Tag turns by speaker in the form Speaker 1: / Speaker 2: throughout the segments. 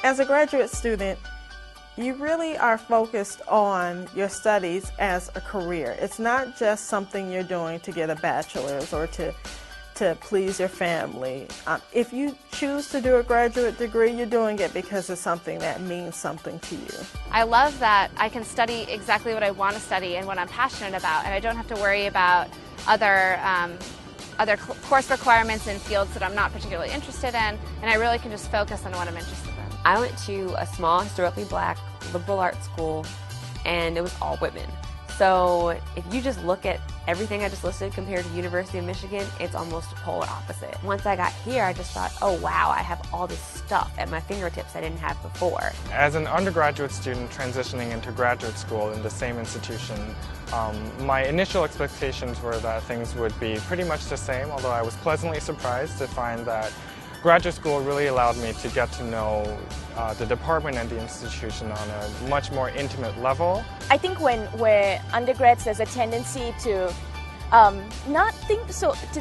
Speaker 1: As a graduate student, you really are focused on your studies as a career. It's not just something you're doing to get a bachelor's or to please your family. If you choose to do a graduate degree, you're doing it because it's something that means something to you.
Speaker 2: I love that I can study exactly what I want to study and what I'm passionate about, and I don't have to worry about other course requirements in fields that I'm not particularly interested in, and I really can just focus on what I'm interested in.
Speaker 3: I went to a small, historically black liberal arts school, and it was all women. So if you just look at everything I just listed compared to University of Michigan, it's almost a polar opposite. Once I got here, I just thought, oh wow, I have all this stuff at my fingertips I didn't have before.
Speaker 4: As an undergraduate student transitioning into graduate school in the same institution, my initial expectations were that things would be pretty much the same, although I was pleasantly surprised to find that graduate school really allowed me to get to know the department and the institution on a much more intimate level.
Speaker 5: I think when we're undergrads, there's a tendency to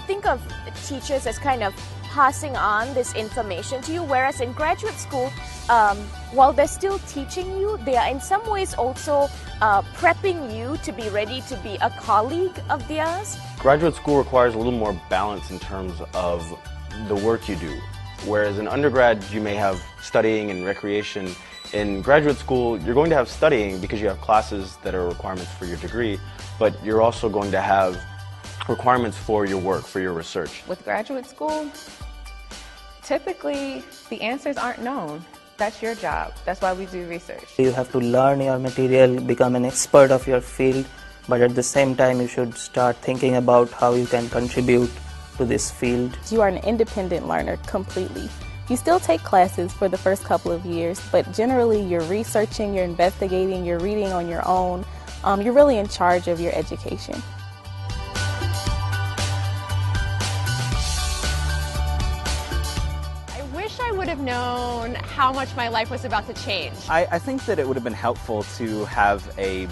Speaker 5: think of teachers as kind of passing on this information to you, whereas in graduate school, while they're still teaching you, they are in some ways also prepping you to be ready to be a colleague of theirs.
Speaker 6: Graduate school requires a little more balance in terms of the work you do. Whereas in undergrad, you may have studying and recreation. In graduate school, you're going to have studying because you have classes that are requirements for your degree, but you're also going to have requirements for your work, for your research.
Speaker 7: With graduate school, typically the answers aren't known. That's your job. That's why we do research.
Speaker 8: You have to learn your material, become an expert of your field, but at the same time you should start thinking about how you can contribute to this field.
Speaker 9: You are an independent learner completely. You still take classes for the first couple of years, but generally you're researching, you're investigating, you're reading on your own. You're really in charge of your education.
Speaker 10: I wish I would have known how much my life was about to change.
Speaker 11: I think that it would have been helpful to have a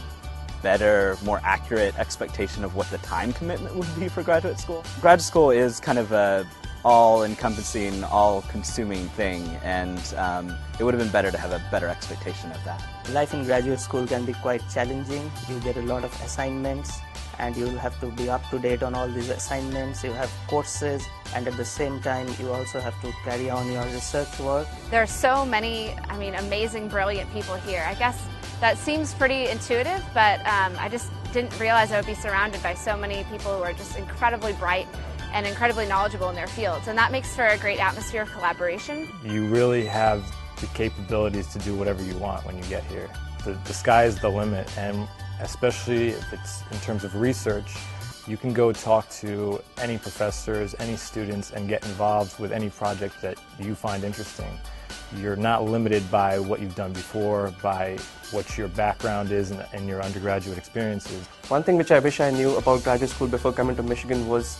Speaker 11: better, more accurate expectation of what the time commitment would be for graduate school. Graduate school is kind of a all-encompassing, all-consuming thing, and it would have been better to have a better expectation of that.
Speaker 8: Life in graduate school can be quite challenging. You get a lot of assignments and you will have to be up to date on all these assignments. You have courses, and at the same time you also have to carry on your research work.
Speaker 2: There are so many, amazing, brilliant people here. I guess that seems pretty intuitive, but I just didn't realize I would be surrounded by so many people who are just incredibly bright and incredibly knowledgeable in their fields, and that makes for a great atmosphere of collaboration.
Speaker 12: You really have the capabilities to do whatever you want when you get here. The sky is the limit, and especially if it's in terms of research, you can go talk to any professors, any students, and get involved with any project that you find interesting. You're not limited by what you've done before, by what your background is and your undergraduate experiences.
Speaker 13: One thing which I wish I knew about graduate school before coming to Michigan was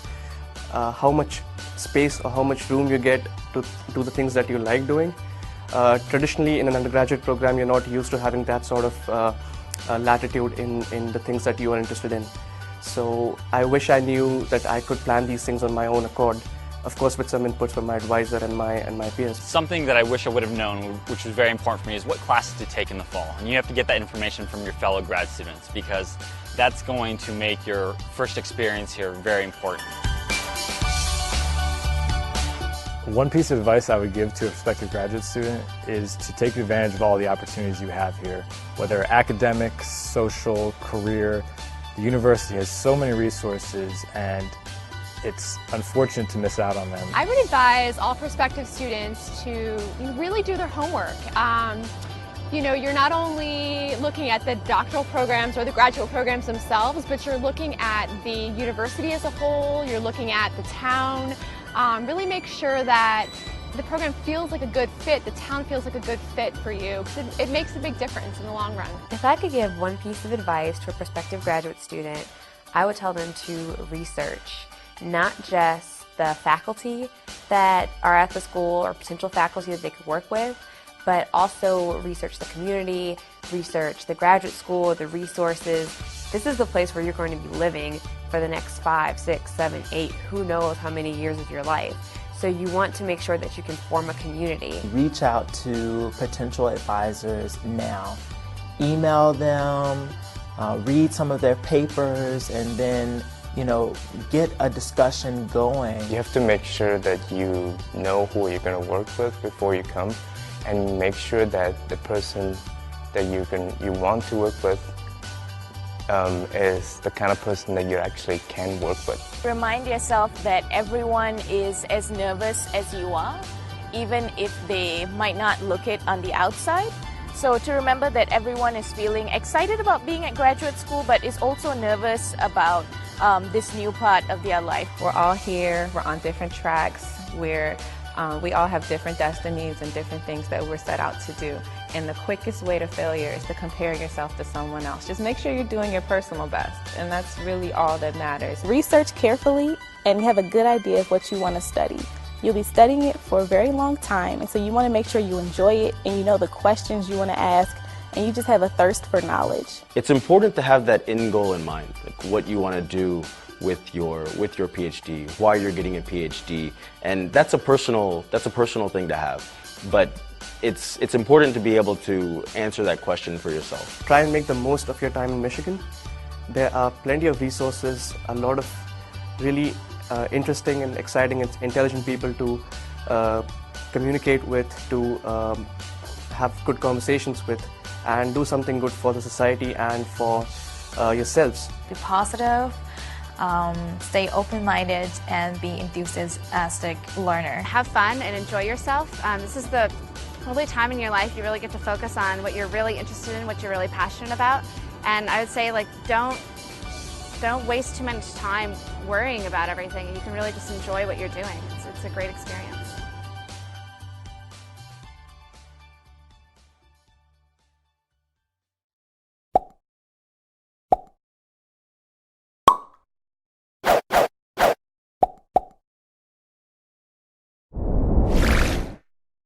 Speaker 13: how much space or how much room you get to do the things that you like doing. Traditionally, in an undergraduate program, you're not used to having that sort of latitude in the things that you are interested in. So I wish I knew that I could plan these things on my own accord, of course with some input from my advisor and my peers.
Speaker 14: Something that I wish I would have known, which was very important for me, is what classes to take in the fall. And you have to get that information from your fellow grad students, because that's going to make your first experience here very important.
Speaker 12: One piece of advice I would give to a prospective graduate student is to take advantage of all the opportunities you have here, whether academic, social, career. The university has so many resources, and it's unfortunate to miss out on them.
Speaker 10: I would advise all prospective students to really do their homework. You're not only looking at the doctoral programs or the graduate programs themselves, but you're looking at the university as a whole, you're looking at the town. Really make sure that the program feels like a good fit, the town feels like a good fit for you, because it makes a big difference in the long run.
Speaker 3: If I could give one piece of advice to a prospective graduate student, I would tell them to research, not just the faculty that are at the school or potential faculty that they could work with, but also research the community, research the graduate school, the resources. This is the place where you're going to be living for the next 5, 6, 7, 8, who knows how many years of your life. So you want to make sure that you can form a community.
Speaker 15: Reach out to potential advisors now. Email them, read some of their papers, and then get a discussion going.
Speaker 16: You have to make sure that you know who you're going to work with before you come, and make sure that the person that you want to work with is the kind of person that you actually can work with.
Speaker 5: Remind yourself that everyone is as nervous as you are, even if they might not look it on the outside. So to remember that everyone is feeling excited about being at graduate school, but is also nervous about this new part of their life.
Speaker 7: We're all here, we're on different tracks, we all have different destinies and different things that we're set out to do. And the quickest way to failure is to compare yourself to someone else. Just make sure you're doing your personal best, and that's really all that matters.
Speaker 9: Research carefully and have a good idea of what you want to study. You'll be studying it for a very long time, and so you want to make sure you enjoy it and you know the questions you want to ask, and you just have a thirst for knowledge.
Speaker 6: It's important to have that end goal in mind, like what you want to do with your PhD, why you're getting a PhD, and that's a personal thing to have. But it's important to be able to answer that question for yourself.
Speaker 13: Try and make the most of your time in Michigan. There are plenty of resources, a lot of really interesting and exciting and intelligent people to communicate with, to have good conversations with, and do something good for the society and for yourselves.
Speaker 17: Be positive, stay open-minded, and be enthusiastic learner.
Speaker 2: Have fun and enjoy yourself. This is the probably time in your life you really get to focus on what you're really interested in, what you're really passionate about. And I would say, like, don't waste too much time worrying about everything. You can really just enjoy what you're doing. It's a great experience.